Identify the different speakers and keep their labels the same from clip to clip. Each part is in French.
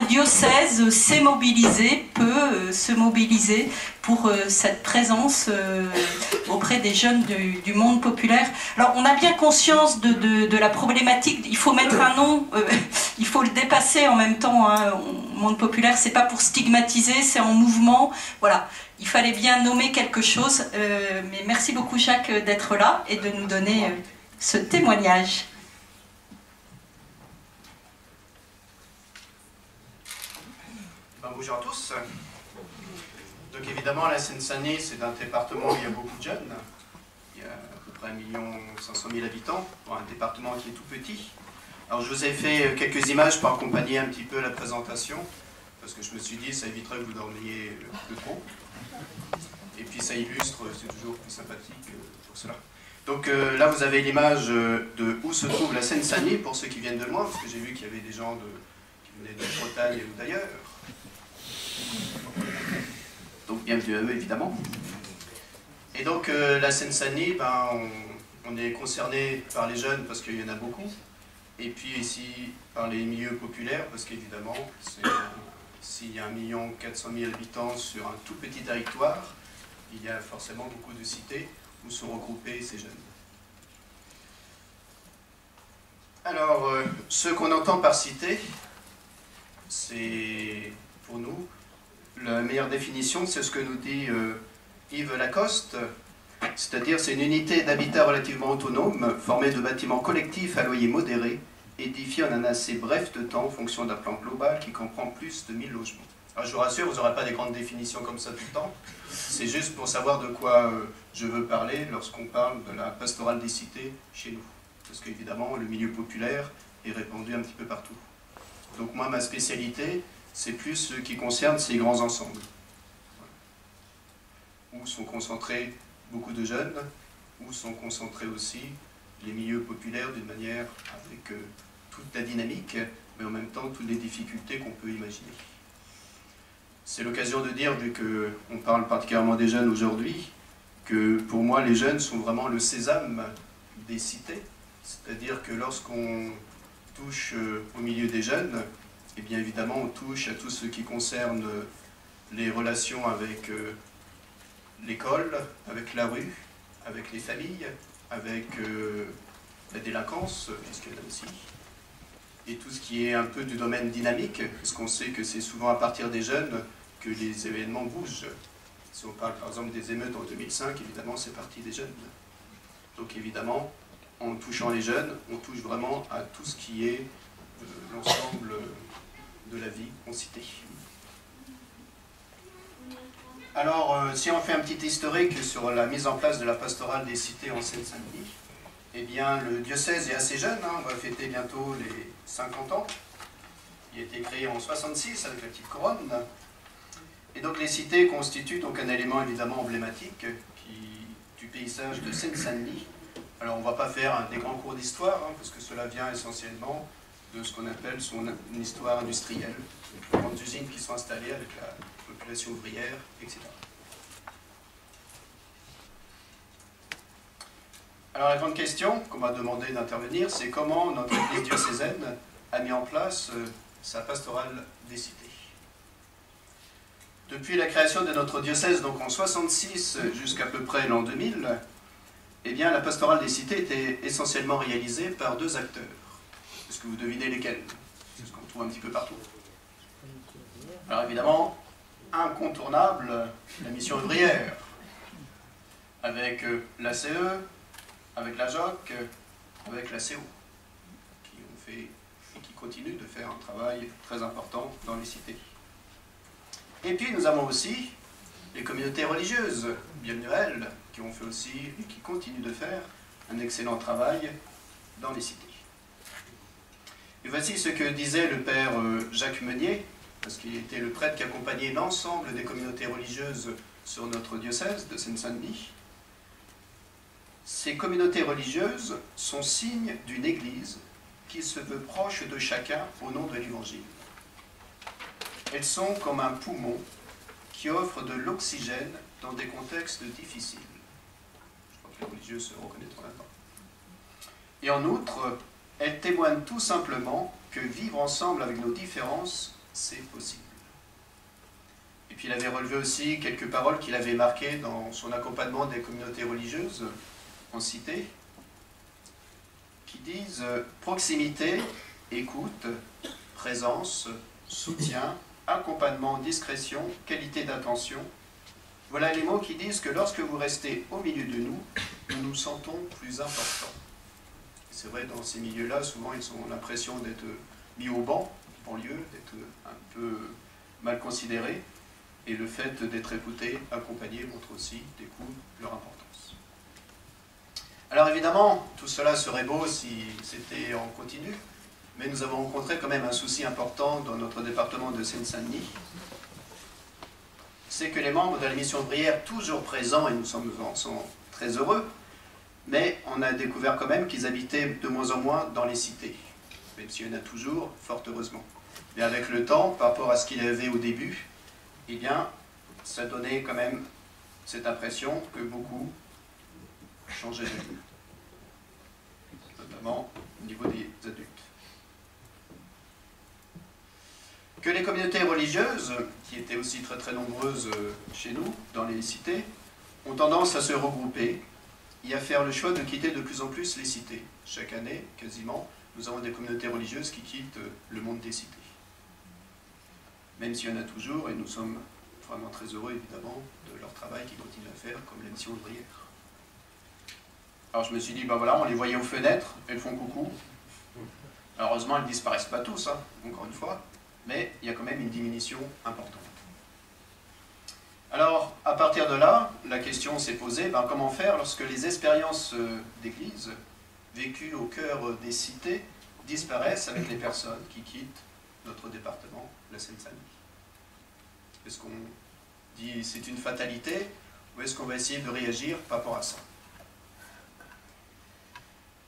Speaker 1: diocèse s'est mobilisé, peut se mobiliser pour cette présence auprès des jeunes du monde populaire. Alors on a bien conscience de la problématique, il faut mettre un nom, il faut le dépasser en même temps, hein. Monde populaire, c'est pas pour stigmatiser, c'est en mouvement, voilà. Il fallait bien nommer quelque chose, mais merci beaucoup Jacques d'être là et de nous donner ce témoignage.
Speaker 2: Bonjour à tous. Donc évidemment, la Seine-Saint-Denis, c'est un département où il y a beaucoup de jeunes. Il y a à peu près 1 500 000 habitants, pour un département qui est tout petit. Alors je vous ai fait quelques images pour accompagner un petit peu la présentation, parce que je me suis dit ça éviterait que vous dormiez de trop. Et puis ça illustre, c'est toujours plus sympathique pour cela. Donc là vous avez l'image de où se trouve la Seine-Saint-Denis, pour ceux qui viennent de loin, parce que j'ai vu qu'il y avait des gens qui venaient de Bretagne ou d'ailleurs. Donc bienvenue à eux évidemment. Et donc la Seine-Saint-Denis, ben, on est concerné par les jeunes parce qu'il y en a beaucoup, et puis ici par les milieux populaires parce qu'évidemment s'il y a 1 400 000 habitants sur un tout petit territoire, il y a forcément beaucoup de cités où sont regroupés ces jeunes. Alors ce qu'on entend par cité, c'est pour nous la meilleure définition, c'est ce que nous dit Yves Lacoste, c'est-à-dire c'est une unité d'habitat relativement autonome, formée de bâtiments collectifs à loyer modéré, édifiés en un assez bref de temps en fonction d'un plan global qui comprend plus de 1000 logements. Alors je vous rassure, vous n'aurez pas des grandes définitions comme ça tout le temps, c'est juste pour savoir de quoi je veux parler lorsqu'on parle de la pastorale des cités chez nous. Parce qu'évidemment, le milieu populaire est répandu un petit peu partout. Donc moi, ma spécialité, c'est plus ce qui concerne ces grands ensembles, où sont concentrés beaucoup de jeunes, où sont concentrés aussi les milieux populaires d'une manière avec toute la dynamique, mais en même temps toutes les difficultés qu'on peut imaginer. C'est l'occasion de dire, vu qu'on parle particulièrement des jeunes aujourd'hui, que pour moi les jeunes sont vraiment le sésame des cités, c'est-à-dire que lorsqu'on touche au milieu des jeunes, et bien évidemment, on touche à tout ce qui concerne les relations avec l'école, avec la rue, avec les familles, avec la délinquance, puisqu'il y en a aussi, et tout ce qui est un peu du domaine dynamique, parce qu'on sait que c'est souvent à partir des jeunes que les événements bougent. Si on parle par exemple des émeutes en 2005, évidemment, c'est parti des jeunes. Donc évidemment, en touchant les jeunes, on touche vraiment à tout ce qui est l'ensemble de la vie en cité. Alors, si on fait un petit historique sur la mise en place de la pastorale des cités en Seine-Saint-Denis, eh bien, le diocèse est assez jeune, hein, on va fêter bientôt les 50 ans. Il a été créé en 66 avec la petite couronne. Et donc les cités constituent donc un élément évidemment emblématique du paysage de Seine-Saint-Denis. Alors on ne va pas faire des grands cours d'histoire, hein, parce que cela vient essentiellement de ce qu'on appelle son histoire industrielle, les grandes usines qui sont installées avec la population ouvrière, etc. Alors la grande question qu'on m'a demandé d'intervenir, c'est comment notre Église diocésaine a mis en place sa pastorale des cités. Depuis la création de notre diocèse, donc en 66 jusqu'à peu près l'an 2000, eh bien la pastorale des cités était essentiellement réalisée par 2 acteurs. Est-ce que vous devinez lesquels? C'est ce qu'on trouve un petit peu partout. Alors évidemment, incontournable, la mission ouvrière, avec l'ACE, avec la JOC, avec la CO, qui ont fait et qui continuent de faire un travail très important dans les cités. Et puis nous avons aussi les communautés religieuses, bienvenue à elles, qui ont fait aussi et qui continuent de faire un excellent travail dans les cités. Et voici ce que disait le père Jacques Meunier, parce qu'il était le prêtre qui accompagnait l'ensemble des communautés religieuses sur notre diocèse de Seine-Saint-Denis. Ces communautés religieuses sont signes d'une Église qui se veut proche de chacun au nom de l'Évangile. Elles sont comme un poumon qui offre de l'oxygène dans des contextes difficiles. Je crois que les religieux se reconnaîtront là-dedans. Et en outre, elles témoignent tout simplement que vivre ensemble avec nos différences, c'est possible. Et puis il avait relevé aussi quelques paroles qu'il avait marquées dans son accompagnement des communautés religieuses en cité, qui disent proximité, écoute, présence, soutien, accompagnement, discrétion, qualité d'attention. Voilà les mots qui disent que lorsque vous restez au milieu de nous, nous nous sentons plus importants. C'est vrai, dans ces milieux-là, souvent ils ont l'impression d'être mis au banc, en lieu, d'être un peu mal considérés. Et le fait d'être écouté, accompagné, montre aussi, découvre leur importance. Alors évidemment, tout cela serait beau si c'était en continu, mais nous avons rencontré quand même un souci important dans notre département de Seine-Saint-Denis. C'est que les membres de la mission ouvrière, toujours présents, et nous sommes très heureux, mais on a découvert quand même qu'ils habitaient de moins en moins dans les cités, même s'il y en a toujours, fort heureusement. Mais avec le temps, par rapport à ce qu'il y avait au début, eh bien, ça donnait quand même cette impression que beaucoup changeaient de lieu, notamment au niveau des adultes. Que les communautés religieuses, qui étaient aussi très très nombreuses chez nous, dans les cités, ont tendance à se regrouper et à faire le choix de quitter de plus en plus les cités. Chaque année, quasiment, nous avons des communautés religieuses qui quittent le monde des cités. Même s'il y en a toujours, et nous sommes vraiment très heureux, évidemment, de leur travail qu'ils continuent à faire, comme la mission ouvrière. Alors je me suis dit, ben voilà, on les voyait aux fenêtres, elles font coucou. Alors, heureusement, elles ne disparaissent pas tous, hein, encore une fois, mais il y a quand même une diminution importante. Alors, à partir de là, la question s'est posée, ben, comment faire lorsque les expériences d'église, vécues au cœur des cités, disparaissent avec les personnes qui quittent notre département, la Seine-Saint-Denis. Est-ce qu'on dit c'est une fatalité ou est-ce qu'on va essayer de réagir par rapport à ça?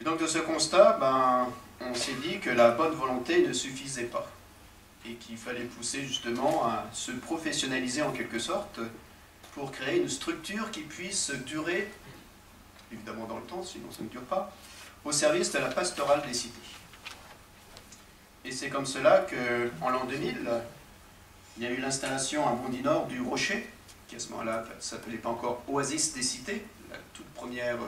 Speaker 2: Et donc de ce constat, ben, on s'est dit que la bonne volonté ne suffisait pas et qu'il fallait pousser justement à se professionnaliser en quelque sorte pour créer une structure qui puisse durer, évidemment dans le temps, sinon ça ne dure pas, au service de la pastorale des cités. Et c'est comme cela qu'en l'an 2000, il y a eu l'installation à Bondy-Nord du Rocher, qui à ce moment-là ne s'appelait pas encore Oasis des cités. La toute première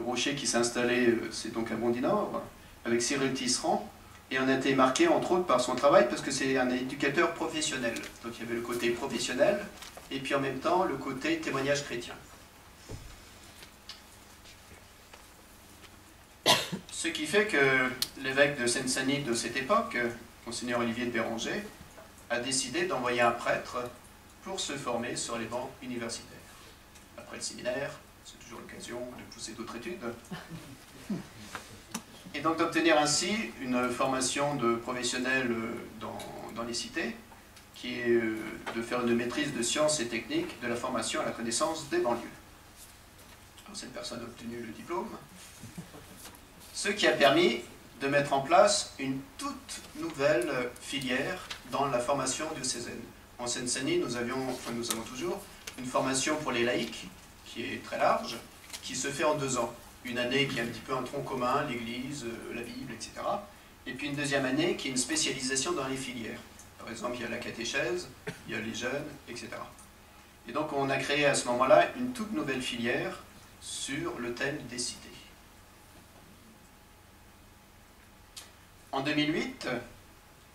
Speaker 2: Rocher qui s'est installé, c'est donc à Bondy-Nord, avec Cyril Tisserand. Et on a été marqué, entre autres, par son travail, parce que c'est un éducateur professionnel. Donc il y avait le côté professionnel, et puis en même temps, le côté témoignage chrétien. Ce qui fait que l'évêque de Seine-Saint-Denis de cette époque, Monseigneur Olivier de Béranger, a décidé d'envoyer un prêtre pour se former sur les bancs universitaires. Après le séminaire, c'est toujours l'occasion de pousser d'autres études. Et donc d'obtenir ainsi une formation de professionnel dans les cités, qui est de faire une maîtrise de sciences et techniques de la formation à la connaissance des banlieues. Alors, cette personne a obtenu le diplôme, ce qui a permis de mettre en place une toute nouvelle filière dans la formation diocésaine. En Seine-Saint-Denis, nous avons toujours une formation pour les laïcs, qui est très large, qui se fait en 2 ans. Une année qui est un petit peu un tronc commun, l'Église, la Bible, etc. Et puis une deuxième année qui est une spécialisation dans les filières. Par exemple, il y a la catéchèse, il y a les jeunes, etc. Et donc on a créé à ce moment-là une toute nouvelle filière sur le thème des cités. En 2008,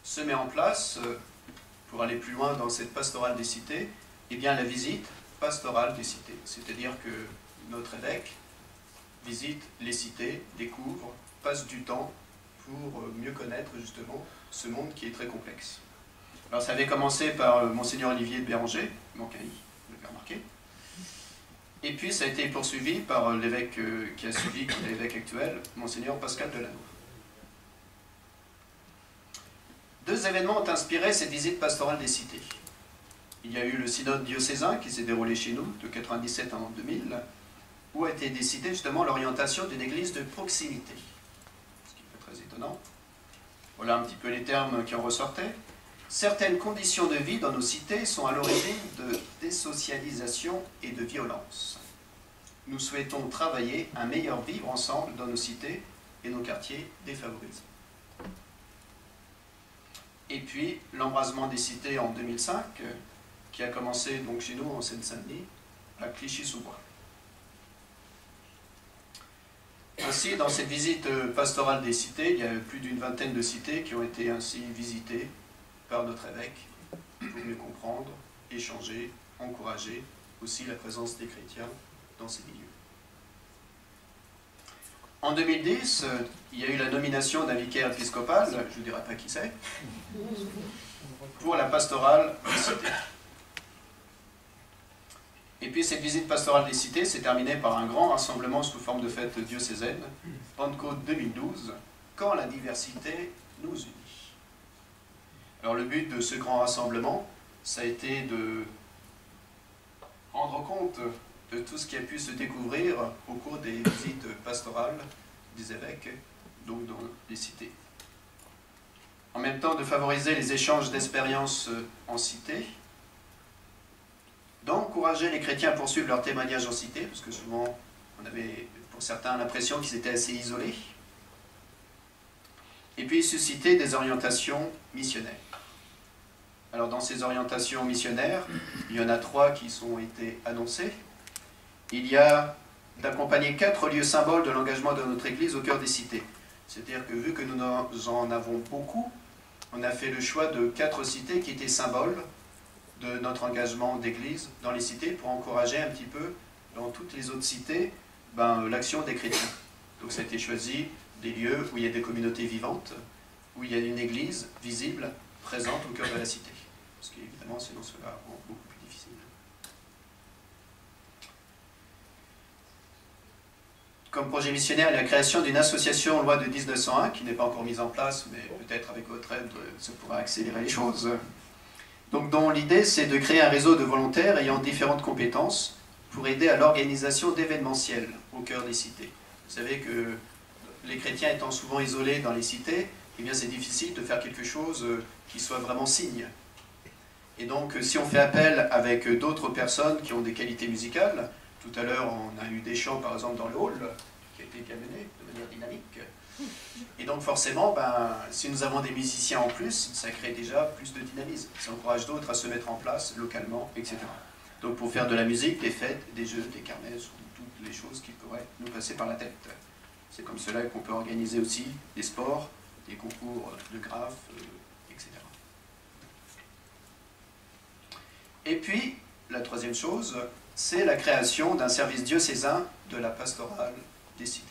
Speaker 2: se met en place, pour aller plus loin dans cette pastorale des cités, eh bien la visite pastorale des cités. C'est-à-dire que notre évêque visite les cités, découvre, passe du temps pour mieux connaître justement ce monde qui est très complexe. Alors ça avait commencé par Monseigneur Olivier de Béranger, manque un i, vous l'avez remarqué. Et puis ça a été poursuivi par l'évêque qui a suivi, qui est l'évêque actuel, Monseigneur Pascal Delanoë. 2 événements ont inspiré cette visite pastorale des cités. Il y a eu le synode diocésain qui s'est déroulé chez nous de 1997 à 2000, où a été décidée justement l'orientation d'une église de proximité. Ce qui est très étonnant. Voilà un petit peu les termes qui en ressortaient. Certaines conditions de vie dans nos cités sont à l'origine de désocialisation et de violence. Nous souhaitons travailler un meilleur vivre ensemble dans nos cités et nos quartiers défavorisés. Et puis l'embrasement des cités en 2005, qui a commencé donc chez nous en Seine-Saint-Denis, à Clichy-sous-Bois. Ainsi, dans cette visite pastorale des cités, il y a plus d'une vingtaine de cités qui ont été ainsi visitées par notre évêque pour mieux comprendre, échanger, encourager aussi la présence des chrétiens dans ces milieux. En 2010, il y a eu la nomination d'un vicaire épiscopal, je ne vous dirai pas qui c'est, pour la pastorale des cités. Et puis cette visite pastorale des cités s'est terminée par un grand rassemblement sous forme de fête diocésaine, Pentecôte 2012, quand la diversité nous unit. Alors le but de ce grand rassemblement, ça a été de rendre compte de tout ce qui a pu se découvrir au cours des visites pastorales des évêques, donc dans les cités. En même temps, de favoriser les échanges d'expériences en cité, d'encourager les chrétiens à poursuivre leur témoignage en cité, parce que souvent, on avait pour certains l'impression qu'ils étaient assez isolés, et puis susciter des orientations missionnaires. Alors dans ces orientations missionnaires, il y en a 3 qui ont été annoncées. Il y a d'accompagner 4 lieux symboles de l'engagement de notre Église au cœur des cités. C'est-à-dire que vu que nous en avons beaucoup, on a fait le choix de 4 cités qui étaient symboles de notre engagement d'Église dans les cités pour encourager un petit peu dans toutes les autres cités l'action des chrétiens. Donc ça a été choisi des lieux où il y a des communautés vivantes, où il y a une Église visible, présente au cœur de la cité. Parce qu'évidemment, sinon cela rend beaucoup plus difficile. Comme projet missionnaire, il y a la création d'une association loi de 1901 qui n'est pas encore mise en place, mais peut-être avec votre aide, ça pourra accélérer les choses. Donc, dont l'idée, c'est de créer un réseau de volontaires ayant différentes compétences pour aider à l'organisation d'événementiels au cœur des cités. Vous savez que les chrétiens étant souvent isolés dans les cités, eh bien c'est difficile de faire quelque chose qui soit vraiment signe. Et donc, si on fait appel avec d'autres personnes qui ont des qualités musicales, tout à l'heure, on a eu des chants, par exemple, dans le hall, qui a été mené de manière dynamique. Et donc, forcément, si nous avons des musiciens en plus, ça crée déjà plus de dynamisme. Ça encourage d'autres à se mettre en place localement, etc. Donc, pour faire de la musique, des fêtes, des jeux, des kermesses, toutes les choses qui pourraient nous passer par la tête. C'est comme cela qu'on peut organiser aussi des sports, des concours de graphes, etc. Et puis, la troisième chose, c'est la création d'un service diocésain de la pastorale des cités.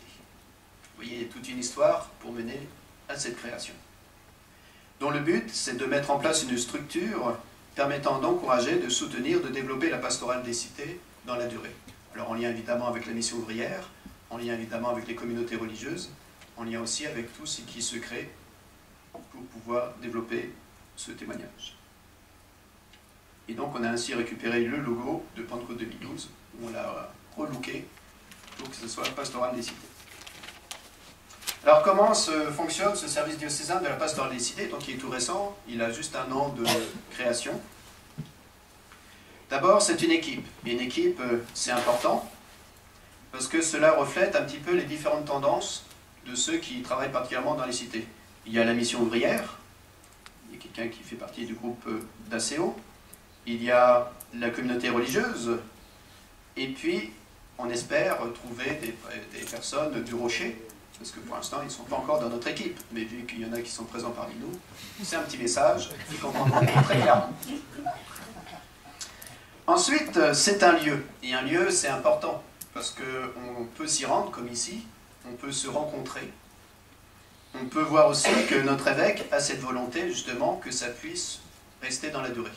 Speaker 2: Vous voyez, il y a toute une histoire pour mener à cette création, dont le but, c'est de mettre en place une structure permettant d'encourager, de soutenir, de développer la pastorale des cités dans la durée. Alors en lien évidemment avec la mission ouvrière, en lien évidemment avec les communautés religieuses, en lien aussi avec tout ce qui se crée pour pouvoir développer ce témoignage. Et donc on a ainsi récupéré le logo de Pentecôte 2012, où on l'a relooké pour que ce soit Pastorale des cités. Alors comment fonctionne ce service diocésain de la Pastorale des cités? Donc il est tout récent, il a juste 1 an de création. D'abord c'est une équipe, et une équipe c'est important, parce que cela reflète un petit peu les différentes tendances de ceux qui travaillent particulièrement dans les cités. Il y a la mission ouvrière, il y a quelqu'un qui fait partie du groupe d'ACO, il y a la communauté religieuse, et puis on espère trouver des personnes du Rocher, parce que pour l'instant ils ne sont pas encore dans notre équipe, mais vu qu'il y en a qui sont présents parmi nous, c'est un petit message, ils comprendront très bien. Ensuite, c'est un lieu, et un lieu c'est important, parce qu'on peut s'y rendre comme ici, on peut se rencontrer. On peut voir aussi que notre évêque a cette volonté justement que ça puisse rester dans la durée.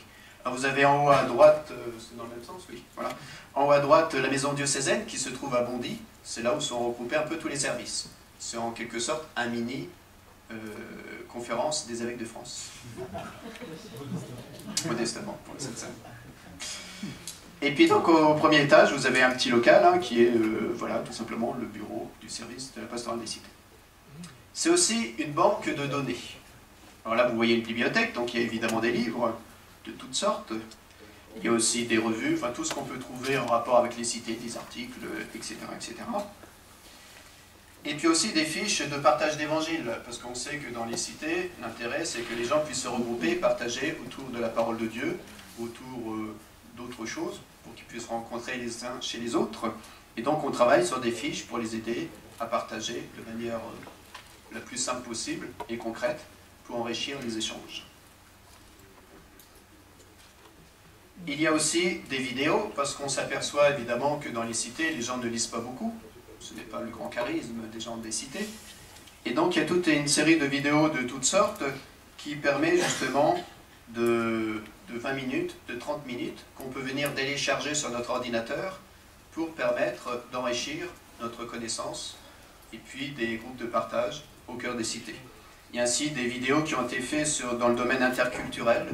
Speaker 2: Alors vous avez en haut à droite, c'est dans le même sens, oui, voilà. En haut à droite, la maison diocésaine qui se trouve à Bondy, c'est là où sont regroupés un peu tous les services. C'est en quelque sorte un mini conférence des évêques de France. Modestement, pour cette scène. Et puis donc au premier étage, vous avez un petit local qui est voilà, tout simplement le bureau du service de la pastorale des cités. C'est aussi une banque de données. Alors là, vous voyez une bibliothèque, donc il y a évidemment des livres de toutes sortes. Il y a aussi des revues, enfin tout ce qu'on peut trouver en rapport avec les cités, des articles, etc., etc. Et puis aussi des fiches de partage d'évangile, parce qu'on sait que dans les cités, l'intérêt c'est que les gens puissent se regrouper, partager autour de la parole de Dieu, autour d'autres choses, pour qu'ils puissent rencontrer les uns chez les autres. Et donc on travaille sur des fiches pour les aider à partager de manière la plus simple possible et concrète pour enrichir les échanges. Il y a aussi des vidéos, parce qu'on s'aperçoit évidemment que dans les cités, les gens ne lisent pas beaucoup. Ce n'est pas le grand charisme des gens des cités. Et donc il y a toute une série de vidéos de toutes sortes qui permet justement de 20 minutes, de 30 minutes, qu'on peut venir télécharger sur notre ordinateur pour permettre d'enrichir notre connaissance et puis des groupes de partage au cœur des cités. Il y a ainsi des vidéos qui ont été faites dans le domaine interculturel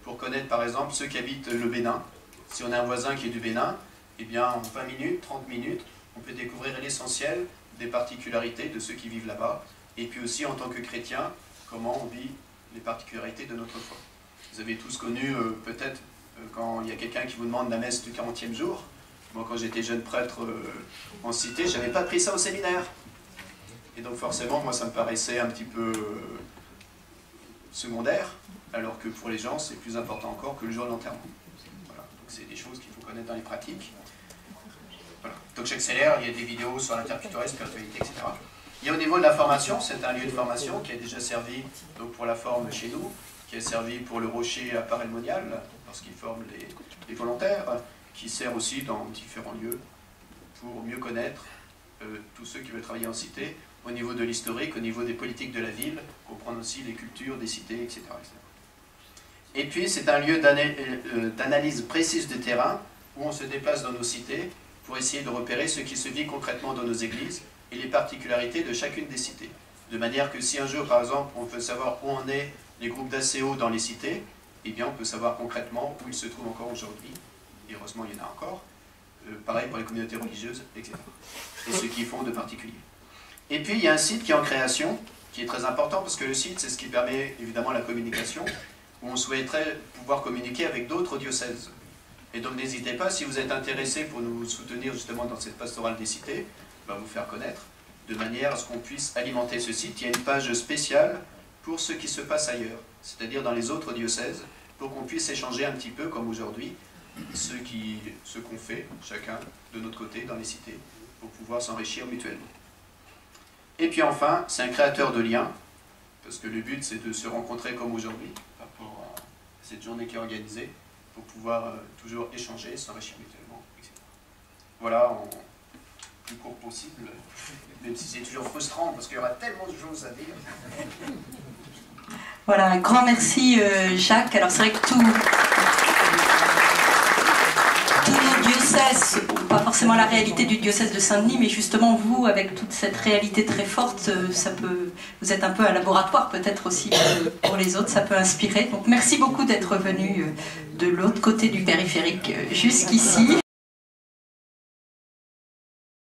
Speaker 2: pour connaître par exemple ceux qui habitent le Bénin. Si on a un voisin qui est du Bénin, eh bien en 20 minutes, 30 minutes, on peut découvrir l'essentiel des particularités de ceux qui vivent là-bas, et puis aussi en tant que chrétien, comment on vit les particularités de notre foi. Vous avez tous connu peut-être quand il y a quelqu'un qui vous demande la messe du 40e jour. Moi quand j'étais jeune prêtre en cité, je n'avais pas pris ça au séminaire. Et donc forcément, moi ça me paraissait un petit peu secondaire, alors que pour les gens c'est plus important encore que le jour de l'enterrement. Voilà. Donc c'est des choses qu'il faut connaître dans les pratiques. Voilà. Donc j'accélère, il y a des vidéos sur l'interculturalisme, spiritualité, etc. Il y a au niveau de la formation, c'est un lieu de formation qui a déjà servi donc, pour la forme chez nous, qui a servi pour le Rocher à Paray-le-Monial, lorsqu'il forme les volontaires, qui sert aussi dans différents lieux pour mieux connaître tous ceux qui veulent travailler en cité, au niveau de l'historique, au niveau des politiques de la ville, comprendre aussi les cultures des cités, etc. Et puis c'est un lieu d'analyse précise du terrain, où on se déplace dans nos cités, pour essayer de repérer ce qui se vit concrètement dans nos églises et les particularités de chacune des cités. De manière que si un jour, par exemple, on veut savoir où en est les groupes d'ACO dans les cités, eh bien on peut savoir concrètement où ils se trouvent encore aujourd'hui, et heureusement il y en a encore, pareil pour les communautés religieuses, etc. Et ce qu'ils font de particulier. Et puis il y a un site qui est en création, qui est très important, parce que le site c'est ce qui permet évidemment la communication, où on souhaiterait pouvoir communiquer avec d'autres diocèses. Et donc n'hésitez pas, si vous êtes intéressé pour nous soutenir justement dans cette pastorale des cités, vous faire connaître, de manière à ce qu'on puisse alimenter ce site. Il y a une page spéciale pour ce qui se passe ailleurs, c'est-à-dire dans les autres diocèses, pour qu'on puisse échanger un petit peu, comme aujourd'hui, ce qu'on fait, chacun de notre côté, dans les cités, pour pouvoir s'enrichir mutuellement. Et puis enfin, c'est un créateur de liens, parce que le but c'est de se rencontrer comme aujourd'hui, par rapport à cette journée qui est organisée, pour pouvoir toujours échanger, s'enrichir mutuellement, etc. Voilà, en plus court possible, même si c'est toujours frustrant, parce qu'il y aura tellement de choses à dire.
Speaker 1: Voilà, un grand merci Jacques. Alors c'est vrai que tous nos diocèses, pas forcément la réalité du diocèse de Saint-Denis, mais justement vous, avec toute cette réalité très forte, vous êtes un peu un laboratoire peut-être aussi pour les autres, ça peut inspirer. Donc merci beaucoup d'être venu de l'autre côté du périphérique jusqu'ici.